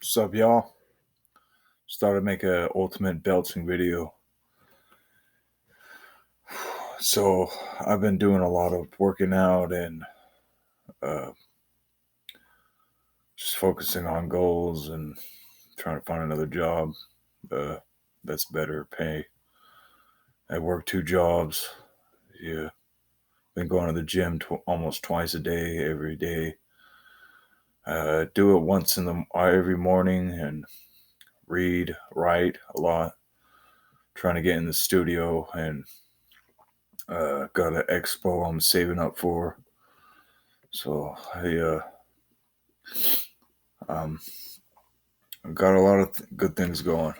What's up, y'all? Started to make a ultimate belching video. So I've been doing a lot of working out and uh, just focusing on goals and trying to find another job that's better pay. I work 2 jobs. Yeah, been going to the gym almost twice a day, every day. Do it once every morning and write a lot. Trying to get in the studio and got an expo I'm saving up for. So I've got a lot of good things going.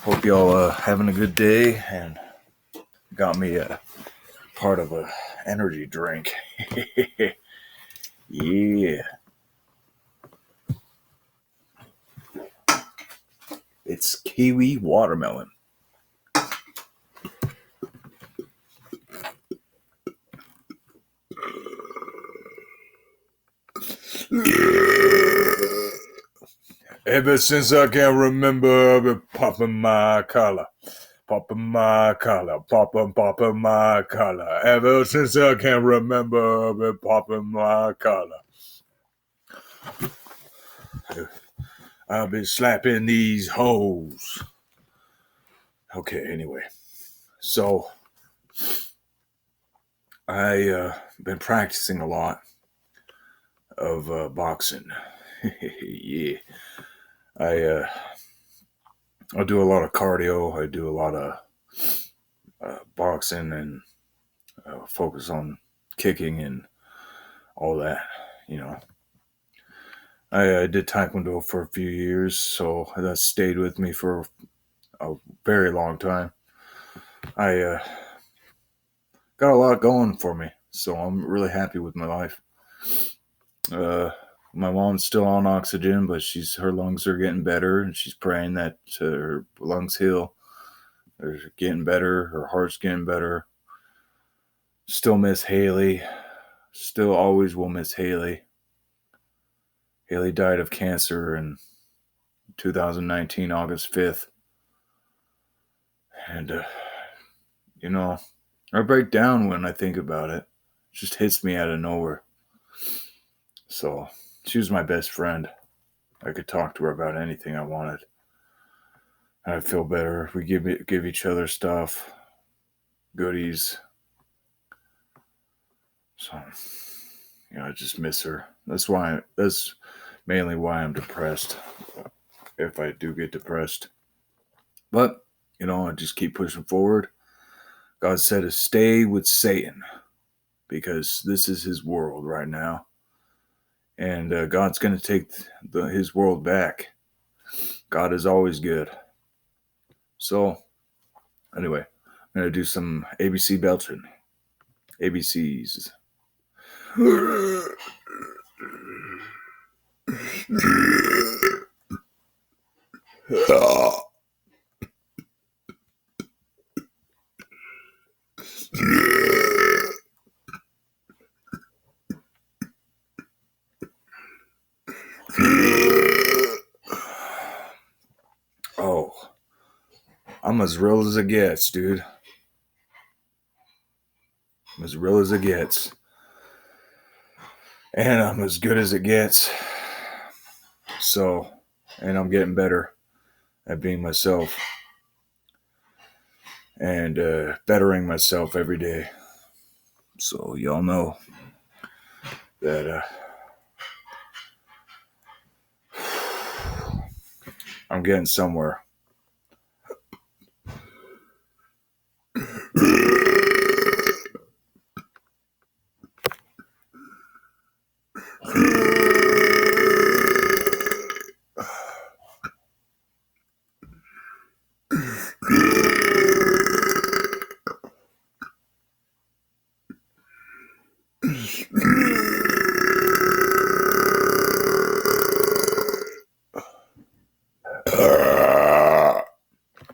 Hope y'all having a good day and got me a part of a energy drink. Yeah. It's kiwi watermelon. Ever since I can remember, I've been popping my collar. Popping my collar, popping my collar. Ever since I can remember, I've been popping my collar. I've been slapping these hoes. Okay, anyway. So, I been practicing a lot of boxing. Yeah. I do a lot of cardio. I do a lot of boxing and focus on kicking and all that. You know, I did taekwondo for a few years, so that stayed with me for a very long time. I got a lot going for me, so I'm really happy with my life. My mom's still on oxygen, but her lungs are getting better, and she's praying that her lungs heal. They're getting better. Her heart's getting better. Still miss Haley. Still always will miss Haley. Haley died of cancer in 2019, August 5th. And, I break down when I think about it. It just hits me out of nowhere. So, she was my best friend. I could talk to her about anything I wanted. I'd feel better. We give each other stuff, goodies. So, I just miss her. That's mainly why I'm depressed. If I do get depressed. But, I just keep pushing forward. God said to stay with Satan because this is his world right now. And God's going to take his world back. God is always good. So, anyway, I'm going to do some ABC belching. ABCs. Oh, I'm as real as it gets, dude. I'm as real as it gets. And I'm as good as it gets. So, and I'm getting better at being myself. And bettering myself every day. So, y'all know that I'm getting somewhere.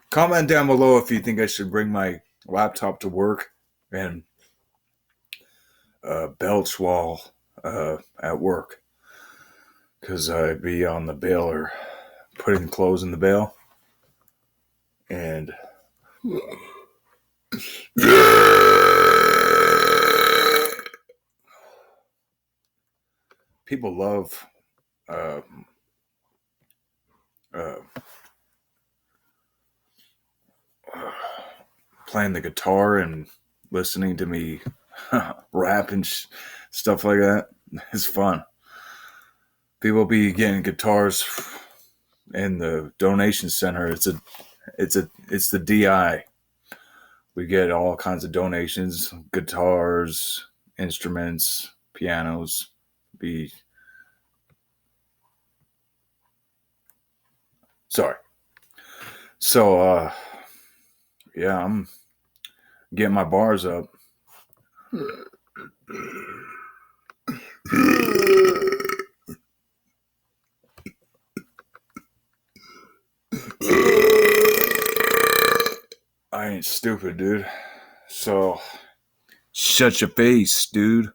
Comment down below if you think I should bring my laptop to work and belch while at work. because I'd be on the bale or putting clothes in the bale. And people love uh, playing the guitar and listening to me rap and stuff like that. It's fun. People be getting guitars in the donation center. It's the DI. We get all kinds of donations: guitars, instruments, pianos. Be sorry. So yeah, I'm getting my bars up. I ain't stupid, dude. So shut your face, dude.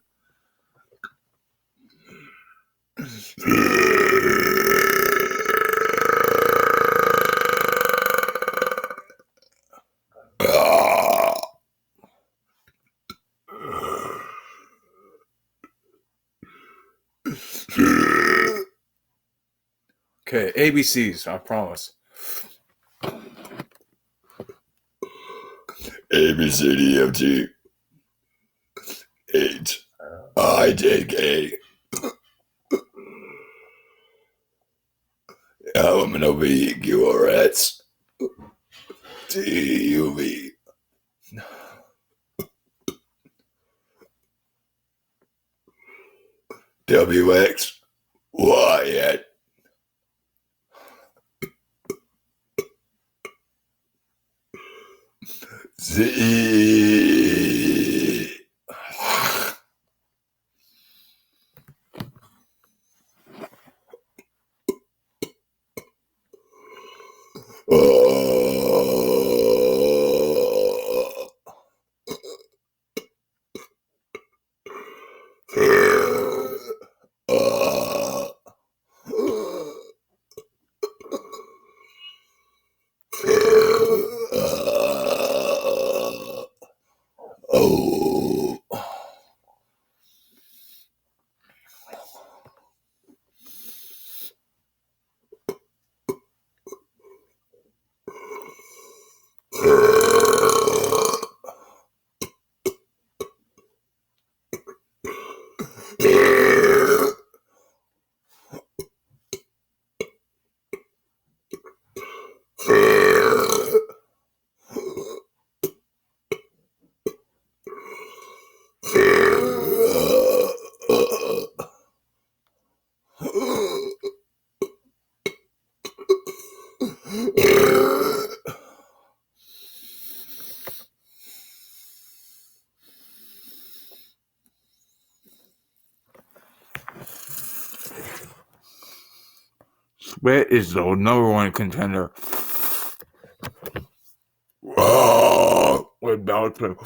Okay, ABCs, I promise. A, B, C, D, F, G, H, I, J, K, L, M, N, O, P, Q, R, S, T, U, V, W, X, Y, Z. Oh. Sweat is the number one contender. With BELCHING.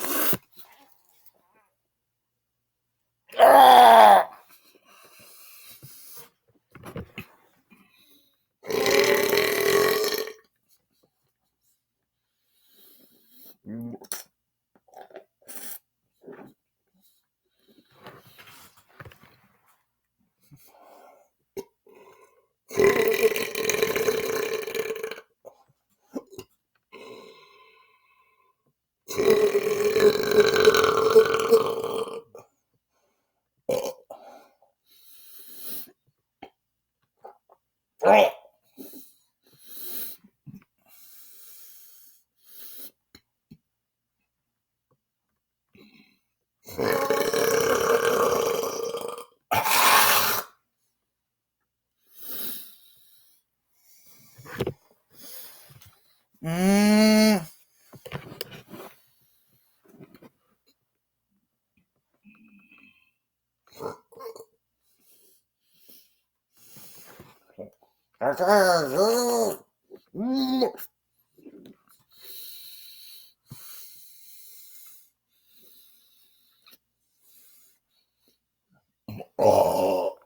Oh.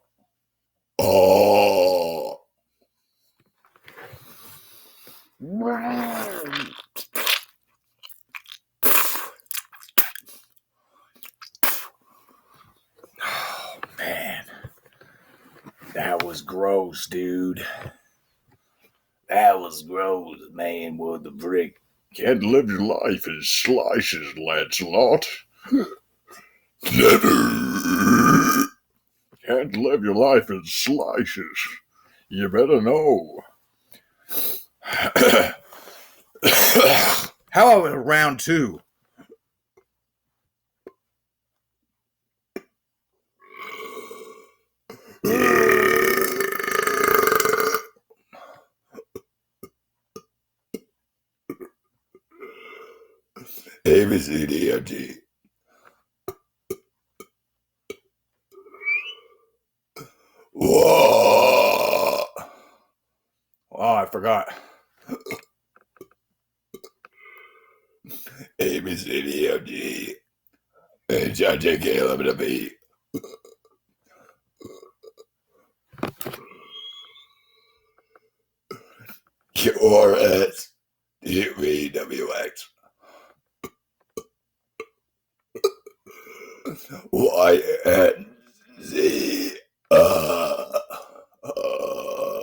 Oh. Oh, man. That was gross, dude. That was gross, man, with the brick. Can't live your life in slices, Lancelot. Never. Can't live your life in slices. You better know. How about round 2? ABCDFG. Whoa. Oh, I forgot. ABCDFG. HIJK 11B. QRS. DVWX. YNZ. Oh. Oh.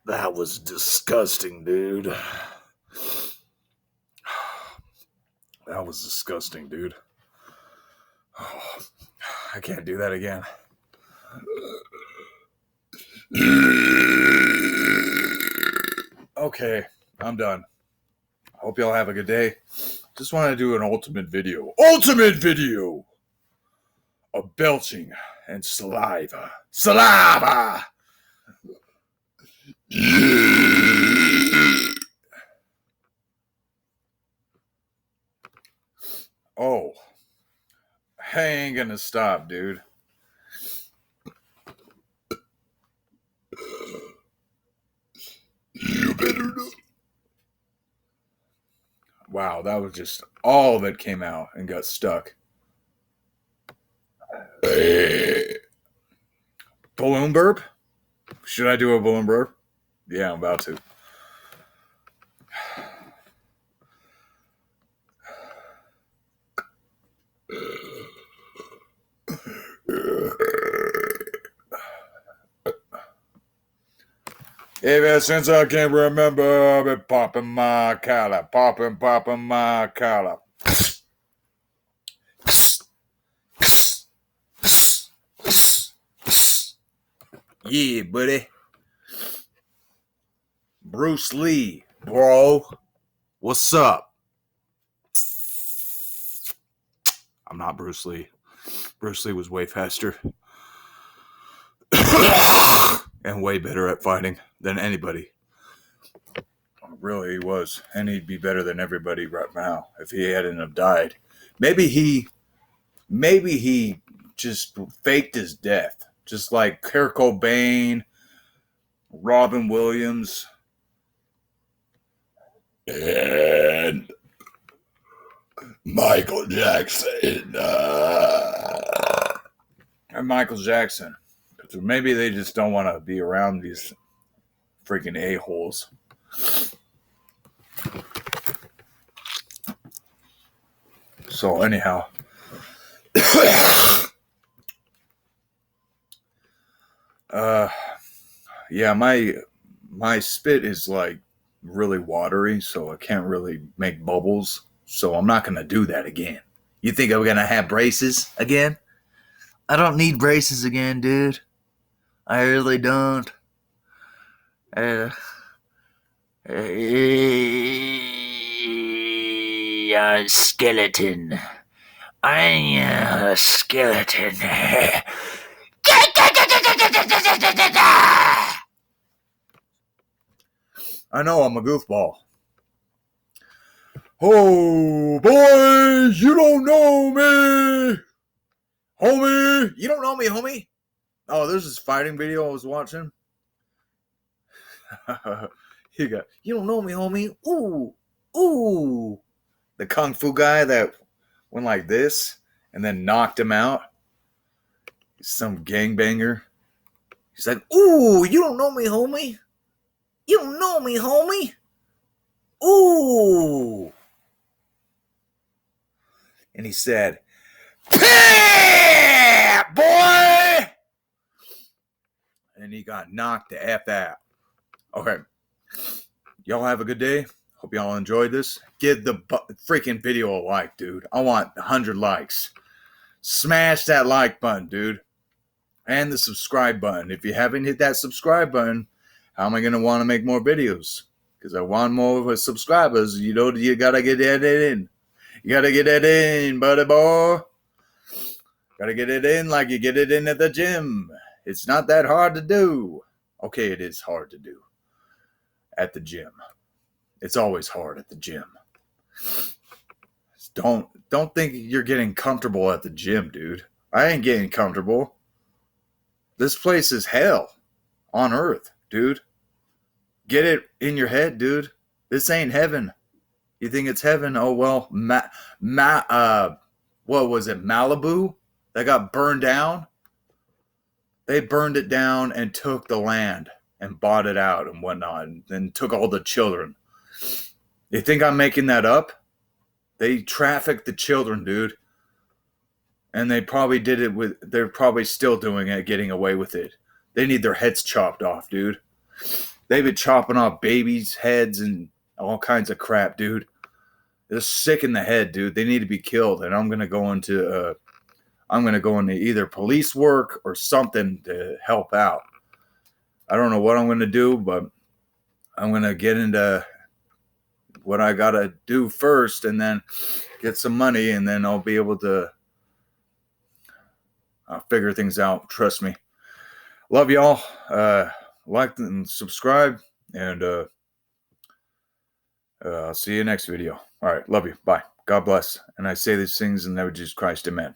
That was disgusting, dude. That was disgusting, dude. Oh, I can't do that again. Okay, I'm done. Hope y'all have a good day. Just want to do an ultimate video of belching and saliva. Saliva! Oh, I ain't gonna stop, dude. You better know. Wow, that was just all that came out and got stuck. Balloon burp? Should I do a balloon burp? Yeah, I'm about to. Ever since I can remember, I've been popping my collar, popping my collar. Yeah, buddy. Bruce Lee, bro. What's up? I'm not Bruce Lee. Bruce Lee was way faster and way better at fighting than anybody. Really, he was. And he'd be better than everybody right now if he hadn't have died. Maybe he just faked his death. Just like Kurt Cobain, Robin Williams. And Michael Jackson. And Michael Jackson. Maybe they just don't want to be around these freaking a-holes. So anyhow, yeah, my spit is like really watery, so I can't really make bubbles. So I'm not gonna do that again. You think I'm gonna have braces again? I don't need braces again, dude. I really don't. A skeleton. I'm a skeleton. I know I'm a goofball. Oh, boy, you don't know me. Homie, you don't know me, homie. Oh, there's this fighting video I was watching. You don't know me, homie. Ooh, ooh. The kung fu guy that went like this and then knocked him out. Some gangbanger. He's like, ooh, you don't know me, homie. You don't know me, homie. Ooh. And he said, "Pah, boy!" And he got knocked the F out. Okay. Y'all have a good day. Hope y'all enjoyed this. Give the freaking video a like, dude. I want 100 likes. Smash that like button, dude. And the subscribe button. If you haven't hit that subscribe button, how am I going to want to make more videos? Because I want more subscribers. You know, you got to get that in. You got to get that in, buddy boy. Got to get it in like you get it in at the gym. It's not that hard to do. Okay, it is hard to do at the gym. It's always hard at the gym. Don't think you're getting comfortable at the gym, dude. I ain't getting comfortable. This place is hell on earth, dude. Get it in your head, dude. This ain't heaven. You think it's heaven? Oh well, what was it? Malibu that got burned down. They burned it down and took the land and bought it out and whatnot, and took all the children. You think I'm making that up? They trafficked the children, dude. And they probably did it with, they're probably still doing it, getting away with it. They need their heads chopped off, dude. They've been chopping off babies' heads and all kinds of crap, dude. They're sick in the head, dude. They need to be killed. And I'm gonna go into either police work or something to help out. I don't know what I'm gonna do, but I'm gonna get into what I gotta do first, and then get some money, and then I'll be able to figure things out. Trust me. Love y'all. Like and subscribe, and I'll see you next video. All right. Love you. Bye. God bless. And I say these things in the name of Jesus Christ. Amen.